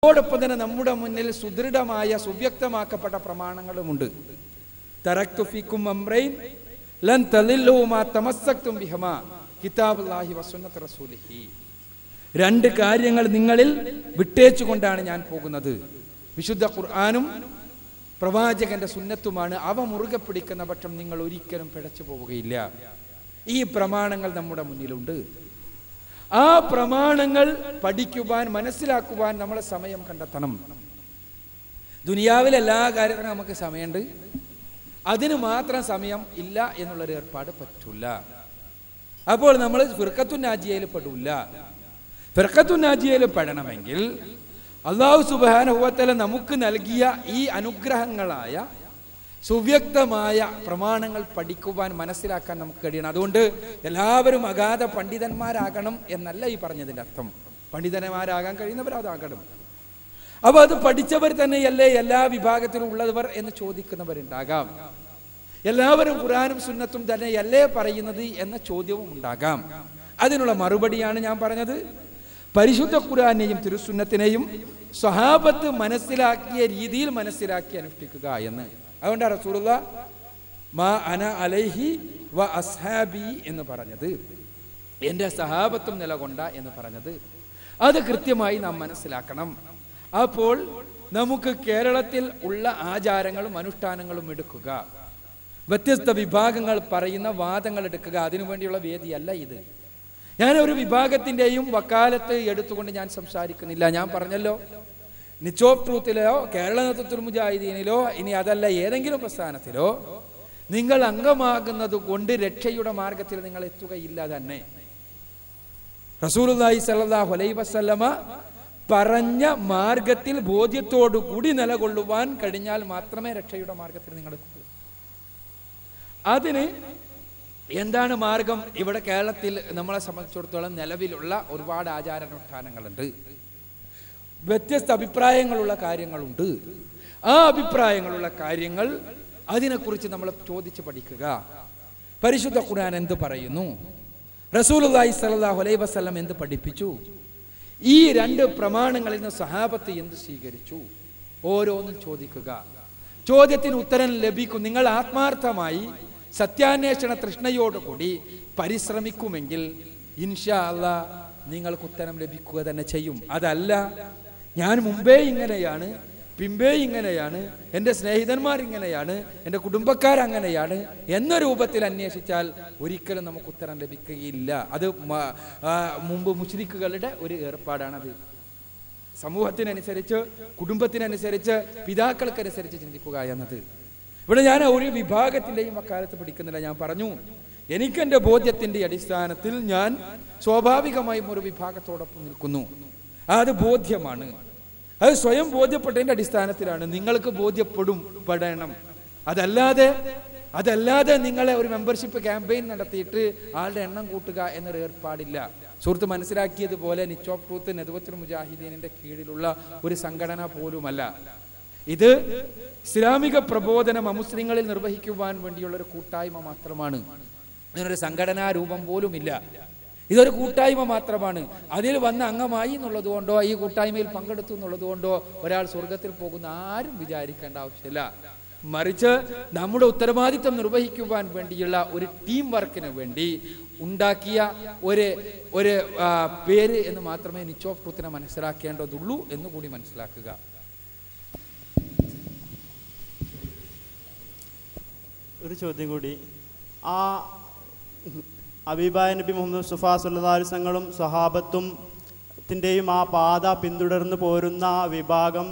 അതോടൊപ്പം തന്നെ നമ്മുടെ മുന്നിൽ സുദൃഢമായ സുവ്യക്തമാക്കപ്പെട്ട പ്രമാണങ്ങളുമുണ്ട്. തറക്തു ഫീക്കും അംറൈൻ ലൻ തളില്ലു മാ തമസ്സക്തും ബിഹിമാ കിതാബുല്ലാഹി വസുന്നത്ത് റസൂലിഹി. രണ്ട് കാര്യങ്ങൾ നിങ്ങളിൽ വിട്ടേച്ചുകൊണ്ടാണ് ഞാൻ പോകുന്നത്. വിശുദ്ധ ഖുർആനും പ്രവാചകന്റെ സുന്നത്തുമാണ്. അവ മുറുകെ പിടിക്കുന്ന പക്ഷം നിങ്ങൾ ഒരിക്കലും പിഴച്ചു പോവുകയില്ല. ഈ പ്രമാണങ്ങൾ നമ്മുടെ മുന്നിലുണ്ട്. ആ പ്രമാണങ്ങൾ പഠിക്കുവാൻ, മനസ്സിലാക്കുവാൻ നമ്മൾ സമയം കണ്ടെത്തണം. ദുനിയാവിലെ എല്ലാ കാര്യത്തിനും നമുക്ക് സമയമുണ്ട്, അതിന് മാത്രം സമയം ഇല്ല എന്നുള്ളൊരു ഏർപ്പാട് പറ്റൂല. അപ്പോൾ നമ്മൾ ഫിർഖത്തുൻ നാജിയയിൽ പെടൂല. ഫിർഖത്തുൻ നാജിയയിൽ പെടണമെങ്കിൽ അല്ലാഹു സുബ്ഹാനഹു വ തആല നമുക്ക് നൽകിയ ഈ അനുഗ്രഹങ്ങളായ സുവ്യക്തമായ പ്രമാണങ്ങൾ പഠിക്കുവാൻ, മനസ്സിലാക്കാൻ നമുക്ക് കഴിയണം. അതുകൊണ്ട് എല്ലാവരും അഗാധ പണ്ഡിതന്മാരാകണം എന്നല്ല ഈ പറഞ്ഞതിൻ്റെ അർത്ഥം. പണ്ഡിതന്മാരാകാൻ കഴിയുന്നവർ അതാകണം. അപ്പോൾ അത് പഠിച്ചവർ തന്നെയല്ലേ എല്ലാ വിഭാഗത്തിലും ഉള്ളവർ എന്ന് ചോദിക്കുന്നവരുണ്ടാകാം. എല്ലാവരും ഖുർആനും സുന്നത്തും തന്നെയല്ലേ പറയുന്നത് എന്ന ചോദ്യവും ഉണ്ടാകാം. അതിനുള്ള മറുപടിയാണ് ഞാൻ പറഞ്ഞത്. പരിശുദ്ധ ഖുർആനെയും തിരുസുന്നത്തിനെയും സ്വഹാബത്ത് മനസ്സിലാക്കിയ രീതിയിൽ മനസ്സിലാക്കി അനുഷ്ഠിക്കുക എന്ന്. അതുകൊണ്ടാണ് റസൂലുള്ളാഹി മാ അന അലൈഹി വ അസ്ഹാബി എന്ന് പറഞ്ഞത്, എൻ്റെ സഹാബത്തും നിലകൊണ്ട എന്ന് പറഞ്ഞത്. അത് കൃത്യമായി നാം മനസ്സിലാക്കണം. അപ്പോൾ നമുക്ക് കേരളത്തിൽ ഉള്ള ആചാരങ്ങളും അനുഷ്ഠാനങ്ങളും എടുക്കുക, വ്യത്യസ്ത വിഭാഗങ്ങൾ പറയുന്ന വാദങ്ങൾ എടുക്കുക. അതിനുവേണ്ടിയുള്ള വേദിയല്ല ഇത്. ഞാൻ ഒരു വിഭാഗത്തിൻ്റെയും വക്കാലത്ത് എടുത്തുകൊണ്ട് ഞാൻ സംസാരിക്കുന്നില്ല. ഞാൻ പറഞ്ഞല്ലോ, നിച്ച് ഓഫ് ട്രൂത്തിലോ കേരള നേതൃത്വ മുജാഹിദീനിലോ ഇനി അതല്ല ഏതെങ്കിലും പ്രസ്ഥാനത്തിലോ നിങ്ങൾ അംഗമാകുന്നത് കൊണ്ട് രക്ഷയുടെ മാർഗത്തിൽ നിങ്ങൾ എത്തുകയില്ല തന്നെ. റസൂലുള്ളാഹി സ്വല്ലല്ലാഹു അലൈഹി വസല്ലമ പറഞ്ഞ മാർഗത്തിൽ ബോധ്യത്തോടു കൂടി നിലകൊള്ളുവാൻ കഴിഞ്ഞാൽ മാത്രമേ രക്ഷയുടെ മാർഗത്തിൽ നിങ്ങൾ എത്തൂ. അതിന് എന്താണ് മാർഗം? ഇവിടെ കേരളത്തിൽ നമ്മളെ സംബന്ധിച്ചിടത്തോളം നിലവിലുള്ള ഒരുപാട് ആചാരാനുഷ്ഠാനങ്ങളുണ്ട്, വ്യത്യസ്ത അഭിപ്രായങ്ങളുള്ള കാര്യങ്ങളുണ്ട്. ആ അഭിപ്രായങ്ങളുള്ള കാര്യങ്ങൾ അതിനെക്കുറിച്ച് നമ്മൾ ചോദിച്ച് പഠിക്കുക. പരിശുദ്ധ ഖുർആൻ എന്ത് പറയുന്നു, റസൂലുള്ളാഹി സ്വല്ലല്ലാഹു അലൈഹി വസല്ലം എന്ത് പഠിപ്പിച്ചു, ഈ രണ്ട് പ്രമാണങ്ങളിൽ നിന്ന് സഹാബത്ത് എന്ത് സ്വീകരിച്ചു, ഓരോന്നും ചോദിക്കുക. ചോദ്യത്തിന് ഉത്തരം ലഭിക്കും. നിങ്ങൾ ആത്മാർത്ഥമായി സത്യാന്വേഷണ തൃഷ്ണയോടുകൂടി പരിശ്രമിക്കുമെങ്കിൽ ഇൻഷാ അല്ലാഹ് നിങ്ങൾക്ക് ഉത്തരം ലഭിക്കുക തന്നെ ചെയ്യും. അതല്ല, ഞാൻ മുമ്പേ ഇങ്ങനെയാണ്, പിമ്പേ ഇങ്ങനെയാണ്, എൻ്റെ സ്നേഹിതന്മാർ ഇങ്ങനെയാണ്, എൻ്റെ കുടുംബക്കാരങ്ങനെയാണ് എന്ന രൂപത്തിൽ അന്വേഷിച്ചാൽ ഒരിക്കലും നമുക്ക് ഉത്തരം ലഭിക്കുകയില്ല. അത് മുമ്പ് മുശ്രിക്കുകളുടെ ഒരു ഏർപ്പാടാണത്. സമൂഹത്തിനനുസരിച്ച്, കുടുംബത്തിനനുസരിച്ച്, പിതാക്കൾക്കനുസരിച്ച് ചിന്തിക്കുക എന്നത്. ഇവിടെ ഞാൻ ഒരു വിഭാഗത്തിൻ്റെയും അക്കാലത്ത് പഠിക്കുന്നില്ല. ഞാൻ പറഞ്ഞു, എനിക്കെൻ്റെ ബോധ്യത്തിൻ്റെ അടിസ്ഥാനത്തിൽ ഞാൻ സ്വാഭാവികമായും ഒരു വിഭാഗത്തോടൊപ്പം നിൽക്കുന്നു. അത് ബോധ്യമാണ്. അത് സ്വയം ബോധ്യപ്പെട്ടതിൻ്റെ അടിസ്ഥാനത്തിലാണ്. നിങ്ങൾക്ക് പെടണം. അതല്ലാതെ നിങ്ങളെ ഒരു മെമ്പർഷിപ്പ് ക്യാമ്പയിൻ നടത്തിയിട്ട് ആളുടെ എണ്ണം കൂട്ടുക എന്നൊരു ഏർപ്പാടില്ല. സുഹൃത്ത് മനസ്സിലാക്കിയതുപോലെ നിച്ച് ഓഫ് ട്രൂത്ത് നദ്വത്തുൽ മുജാഹിദീനിന്റെ കീഴിലുള്ള ഒരു സംഘടന പോലുമല്ല. ഇത് ഇസ്ലാമിക പ്രബോധനം അമുസ്ലിങ്ങളിൽ നിർവഹിക്കുവാൻ വേണ്ടിയുള്ള ഒരു കൂട്ടായ്മ മാത്രമാണ്. ഇതിനൊരു സംഘടനാ രൂപം പോലുമില്ല. ഇതൊരു കൂട്ടായ്മ മാത്രമാണ്. അതിൽ വന്ന അംഗമായി എന്നുള്ളത് കൊണ്ടോ ഈ കൂട്ടായ്മയിൽ പങ്കെടുത്തു എന്നുള്ളത് കൊണ്ടോ ഒരാൾ സ്വർഗത്തിൽ പോകുന്ന ആരും വിചാരിക്കേണ്ട ആവശ്യമില്ല. മറിച്ച് നമ്മുടെ ഉത്തരവാദിത്വം നിർവഹിക്കുവാൻ വേണ്ടിയുള്ള ഒരു ടീം വർക്കിന് വേണ്ടി ഉണ്ടാക്കിയ ഒരു പേര് എന്ന് മാത്രമേ നിച്ച് ഓഫ് ട്രൂത്തിനെ മനസ്സിലാക്കേണ്ടതുള്ളൂ എന്നുകൂടി മനസ്സിലാക്കുക. ഒരു ചോദ്യം കൂടി. ആ ഹബീബായ നബി മുഹമ്മദ് മുസ്തഫ സല്ലല്ലാഹു അലൈഹി വസല്ലം സ്വഹാബത്തും ത്തിൻ്റെയും ആ പാത പിന്തുടർന്ന് പോരുന്ന ആ വിഭാഗം,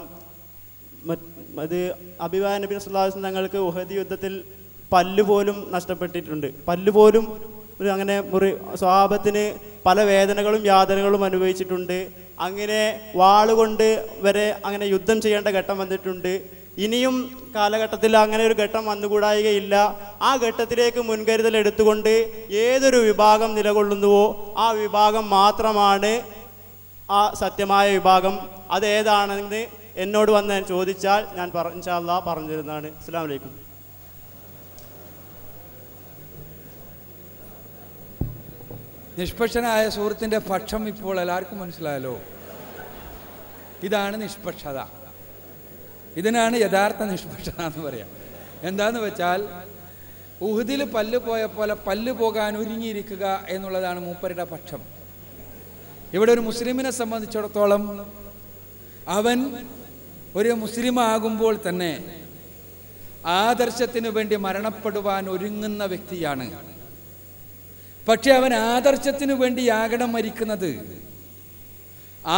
അത് ഹബീബായ നബി സല്ലല്ലാഹു അലൈഹി വസല്ലം തങ്ങൾക്ക് ഉഹദ് യുദ്ധത്തിൽ പല്ലുപോലും നഷ്ടപ്പെട്ടിട്ടുണ്ട്. പല്ലുപോലും അങ്ങനെ സ്വഹാബത്തിന് പല വേദനകളും യാതനകളും അനുഭവിച്ചിട്ടുണ്ട്. അങ്ങനെ വാളുകൊണ്ട് വരെ അങ്ങനെ യുദ്ധം ചെയ്യേണ്ട ഘട്ടം വന്നിട്ടുണ്ട്. ഇനിയും കാലഘട്ടത്തിൽ അങ്ങനെ ഒരു ഘട്ടം വന്നുകൂടായികയില്ല. ആ ഘട്ടത്തിലേക്ക് മുൻകരുതൽ എടുത്തുകൊണ്ട് ഏതൊരു വിഭാഗം നിലകൊള്ളുന്നുവോ ആ വിഭാഗം മാത്രമാണ് ആ സത്യമായ വിഭാഗം. അതേതാണെന്ന് എന്നോട് വന്ന് ചോദിച്ചാൽ ഞാൻ ഇൻഷാ അല്ലാഹ് പറഞ്ഞു തരുന്നതാണ്. അസ്സലാമു അലൈക്കും. നിഷ്പക്ഷനായ സുഹൃത്തിൻ്റെ പക്ഷം ഇപ്പോൾ എല്ലാവർക്കും മനസ്സിലായല്ലോ. ഇതാണ് നിഷ്പക്ഷത. ഇതിനാണ് യഥാർത്ഥ നിഷ്പക്ഷത എന്ന് പറയാം. എന്താന്ന് വെച്ചാൽ ഉഹുദിൽ പല്ല് പോയ പോലെ പല്ല് പോകാൻ ഒരുങ്ങിയിരിക്കുക എന്നുള്ളതാണ് മൂപ്പരുടെ പക്ഷം. ഇവിടെ ഒരു മുസ്ലിമിനെ സംബന്ധിച്ചിടത്തോളം അവൻ ഒരു മുസ്ലിം ആകുമ്പോൾ തന്നെ ആദർശത്തിന് വേണ്ടി മരണപ്പെടുവാൻ ഒരുങ്ങുന്ന വ്യക്തിയാണ്. പക്ഷെ അവൻ ആദർശത്തിന് വേണ്ടിയാകണം മരിക്കുന്നത്.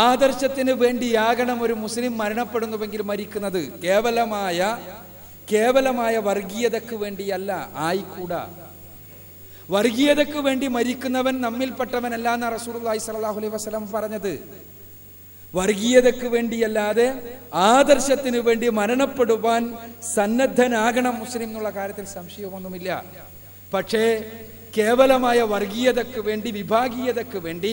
ആദർശത്തിന് വേണ്ടിയാകണം ഒരു മുസ്ലിം മരണപ്പെടുന്നുവെങ്കിൽ മരിക്കുന്നത്. കേവലമായ വർഗീയതക്ക് വേണ്ടിയല്ല, ആയിക്കൂടാ. വർഗീയതക്ക് വേണ്ടി മരിക്കുന്നവൻ നമ്മിൽപ്പെട്ടവനല്ല എന്ന് റസൂലുള്ളാഹി സ്വല്ലല്ലാഹു അലൈഹി വസല്ലം പറഞ്ഞത്. വർഗീയതക്ക് വേണ്ടിയല്ലാതെ ആദർശത്തിന് വേണ്ടി മരണപ്പെടുവാൻ സന്നദ്ധനാകണം മുസ്ലിം എന്നുള്ള കാര്യത്തിൽ സംശയമൊന്നുമില്ല. പക്ഷേ കേവലമായ വർഗീയതക്ക് വേണ്ടി, വിഭാഗീയതക്ക് വേണ്ടി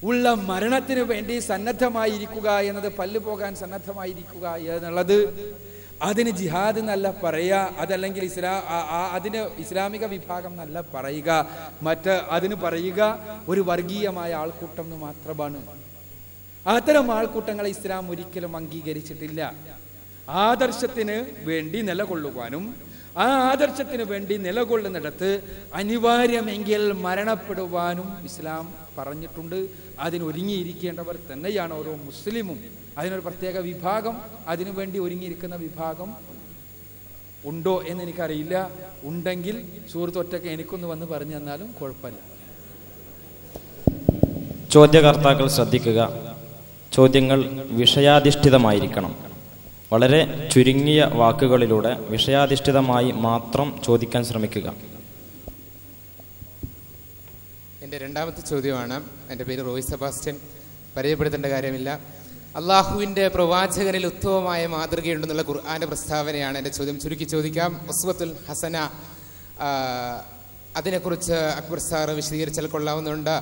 ഉള്ള മരണത്തിന് വേണ്ടി സന്നദ്ധമായിരിക്കുക എന്നത്, പല്ല് പോകാൻ സന്നദ്ധമായിരിക്കുക എന്നുള്ളത്, അതിന് ജിഹാദ് എന്നല്ല പറയുക, അതല്ലെങ്കിൽ അതിന് ഇസ്ലാമിക വിഭാഗം എന്നല്ല പറയുക, അതിന് പറയുക ഒരു വർഗീയമായ ആൾക്കൂട്ടം എന്ന് മാത്രമാണ്. അത്തരം ആൾക്കൂട്ടങ്ങളെ ഇസ്ലാം ഒരിക്കലും അംഗീകരിച്ചിട്ടില്ല. ആദർശത്തിന് വേണ്ടി നിലകൊള്ളുവാനും ആ ആദർശത്തിന് വേണ്ടി നിലകൊള്ളുന്നിടത്ത് അനിവാര്യമെങ്കിൽ മരണപ്പെടുവാനും ഇസ്ലാം പറഞ്ഞിട്ടുണ്ട്. അതിനൊരുങ്ങിയിരിക്കേണ്ടവർ തന്നെയാണ് ഓരോ മുസ്ലിമും. അതിനൊരു പ്രത്യേക വിഭാഗം, അതിനുവേണ്ടി ഒരുങ്ങിയിരിക്കുന്ന വിഭാഗം ഉണ്ടോ എന്ന് എനിക്കറിയില്ല. ഉണ്ടെങ്കിൽ സുഹൃത്ത് ഒറ്റയ്ക്ക് എനിക്കൊന്ന് വന്ന് പറഞ്ഞു തന്നാലും കുഴപ്പമില്ല. ചോദ്യകർത്താക്കൾ ശ്രദ്ധിക്കുക. ചോദ്യങ്ങൾ വിഷയാധിഷ്ഠിതമായിരിക്കണം. വളരെ ചുരുങ്ങിയ വാക്കുകളിലൂടെ വിഷയാധിഷ്ഠിതമായി മാത്രം ചോദിക്കാൻ ശ്രമിക്കുക. എൻ്റെ രണ്ടാമത്തെ ചോദ്യമാണ്. എൻ്റെ പേര് റോയ് സെബാസ്റ്റ്യൻ. പരിചയപ്പെടുത്തേണ്ട കാര്യമില്ല. അള്ളാഹുവിൻ്റെ പ്രവാചകനിൽ ഉത്തമമായ മാതൃകയുണ്ടെന്നുള്ള ഖുർആന്റെ പ്രസ്താവനയാണ് എൻ്റെ ചോദ്യം. ചുരുക്കി ചോദിക്കാം. ഉസ്വത്തുൽ ഹസന, അതിനെക്കുറിച്ച് അക്ബർ സാർ വിശദീകരിച്ചാൽ കൊള്ളാവുന്നുണ്ട്.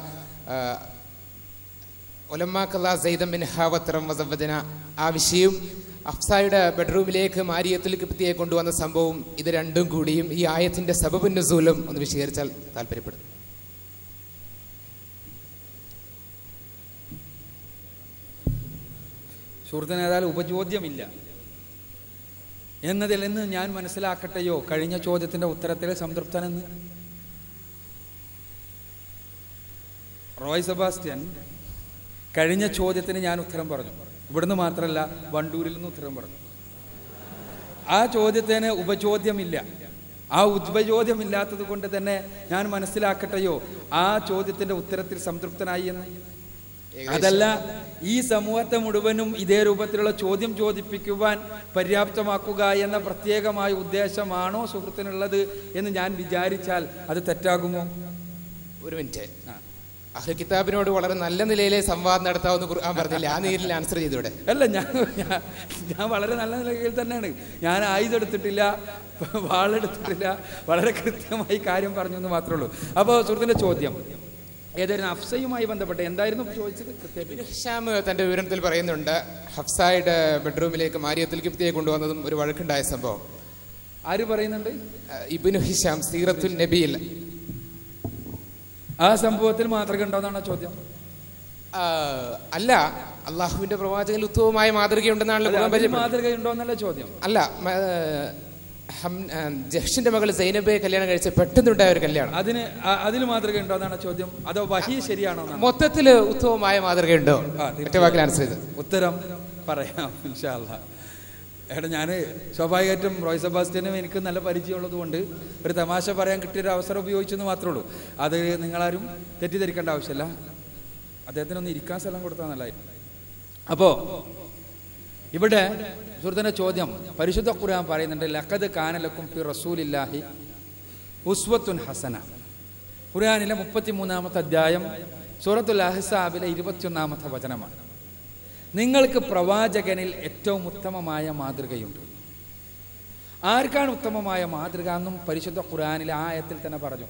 ഒലമ്മാക്കല്ലാ സൈദം ബിൻ ഹാവത്തറം വസവ്വജന, ആ വിഷയം ഹഫ്സായുടെ ബെഡ്റൂമിലേക്ക് മാരിയത്തുൽ ഖിബ്തിയെ കൊണ്ടുവന്ന സംഭവം, ഇത് രണ്ടും കൂടിയും ഈ ആയത്തിന്റെ സബബുൻ നുസൂലും ഒന്ന് വിശദീകരിച്ചാൽ താല്പര്യപ്പെടുന്നു. സുഹൃത്തിന് ഏതായാലും ഉപചോദ്യമില്ല എന്നതിൽ നിന്ന് ഞാൻ മനസ്സിലാക്കട്ടെയോ കഴിഞ്ഞ ചോദ്യത്തിന്റെ ഉത്തരത്തിൽ സംതൃപ്തനെന്ന്? റോയ് സെബാസ്റ്റ്യൻ, കഴിഞ്ഞ ചോദ്യത്തിന് ഞാൻ ഉത്തരം പറഞ്ഞു. ഇവിടുന്ന് മാത്രമല്ല, വണ്ടൂരിൽ നിന്ന് ഉത്തരം പറഞ്ഞു. ആ ചോദ്യത്തിന് ഉപചോദ്യമില്ല. ആ ഉപചോദ്യമില്ലാത്തത് കൊണ്ട് തന്നെ ഞാൻ മനസ്സിലാക്കട്ടെയോ ആ ചോദ്യത്തിന്റെ ഉത്തരത്തിൽ സംതൃപ്തനായി എന്ന്? അതല്ല, ഈ സമൂഹത്തെ മുഴുവനും ഇതേ രൂപത്തിലുള്ള ചോദ്യം ചോദിപ്പിക്കുവാൻ പര്യാപ്തമാക്കുക എന്ന പ്രത്യേകമായ ഉദ്ദേശമാണോ സുഹൃത്തിനുള്ളത് എന്ന് ഞാൻ വിചാരിച്ചാൽ അത് തെറ്റാകുമോ? ഒരു മിനിറ്റ്. അഹ്ലു കിതാബിനോട് വളരെ നല്ല നിലയിലെ സംവാദം നടത്താവുന്ന ഖുർആൻ പറഞ്ഞില്ലേ, ആ നീരിൽ ആൻസർ ചെയ്തൂടെ? അല്ല, ഞാൻ വളരെ നല്ല നിലയിൽ തന്നെയാണ്. ഞാൻ ആയുധെടുത്തിട്ടില്ല, വാളെടുത്തിട്ടില്ല, വളരെ കൃത്യമായി കാര്യം പറഞ്ഞു എന്ന് മാത്രമേ ഉള്ളൂ. അപ്പോൾ സുഹൃത്തിന്റെ ചോദ്യം ഏതായിരുന്നു? ഹഫ്സയുമായി ബന്ധപ്പെട്ട് എന്തായിരുന്നു ചോദിച്ചത്? ഹിഷാം തന്റെ വിവരണത്തിൽ പറയുന്നുണ്ട്, ഹഫ്സായുടെ ബെഡ്റൂമിലേക്ക് മാരിയത്തുൽ ഖിബ്തിയെ കൊണ്ടുവന്നതും ഒരു വഴക്കുണ്ടായ സംഭവം. ആര് പറയുന്നുണ്ട്? ഇബ്നു ഹിഷാം സീറത്തുൽ നബിയിൽ. ആ സംഭവത്തിൽ മാതൃക ഉണ്ടോന്നാണ് ചോദ്യം? അല്ല, അള്ളാഹുവിന്റെ പ്രവാചകൻ ഉത്തമമായ മാതൃകയുണ്ടെന്നാണ്. മാതൃകയുണ്ടോന്നല്ല ചോദ്യം. അല്ല, ജഹ്ഷിന്റെ മകൾ സൈനബയെ കല്യാണം കഴിച്ച പെട്ടെന്നുണ്ടായ ഒരു കല്യാണം, അതിൽ മാതൃക ഉണ്ടോ എന്നാണ് ചോദ്യം. അതോ വഹി ശരിയാണോ? മൊത്തത്തില് ഉത്തമമായ മാതൃകയുണ്ടോ? ഒറ്റ വാക്കിൽ ആൻസർ ചെയ്ത് ഉത്തരം പറയാം ഇൻഷാ അല്ലാഹ്. ഞാൻ സ്വാഭാവികമായിട്ടും റോയ് സെബാസ്റ്റ്യനും എനിക്ക് നല്ല പരിചയമുള്ളത് കൊണ്ട് ഒരു തമാശ പറയാൻ കിട്ടിയൊരു അവസരം ഉപയോഗിച്ചെന്ന് മാത്രമേ ഉള്ളൂ. അത് നിങ്ങളാരും തെറ്റിദ്ധരിക്കേണ്ട ആവശ്യമില്ല. അദ്ദേഹത്തിനൊന്ന് ഇരിക്കാൻ സ്ഥലം കൊടുത്താൽ നല്ലതായിരുന്നു. അപ്പോൾ ഇവിടെ സുഹൃത്തിന്റെ ചോദ്യം, പരിശുദ്ധ ഖുർആൻ പറയുന്നുണ്ട്, ലഖദ് കാന ലക്കും ഫി റസൂലില്ലാഹി ഉസ്വത്തുൻ ഹസന. ഖുർആനിലെ 33-ാമത്തെ അധ്യായം സൂറത്തുൽ അഹ്സാബിലെ 21-ാമത്തെ വചനമാണ്. നിങ്ങൾക്ക് പ്രവാചകനിൽ ഏറ്റവും ഉത്തമമായ മാതൃകയുണ്ട്. ആർക്കാണ് ഉത്തമമായ മാതൃക എന്നും പരിശുദ്ധ ഖുർആനിലെ ആയത്തിൽ തന്നെ പറഞ്ഞു.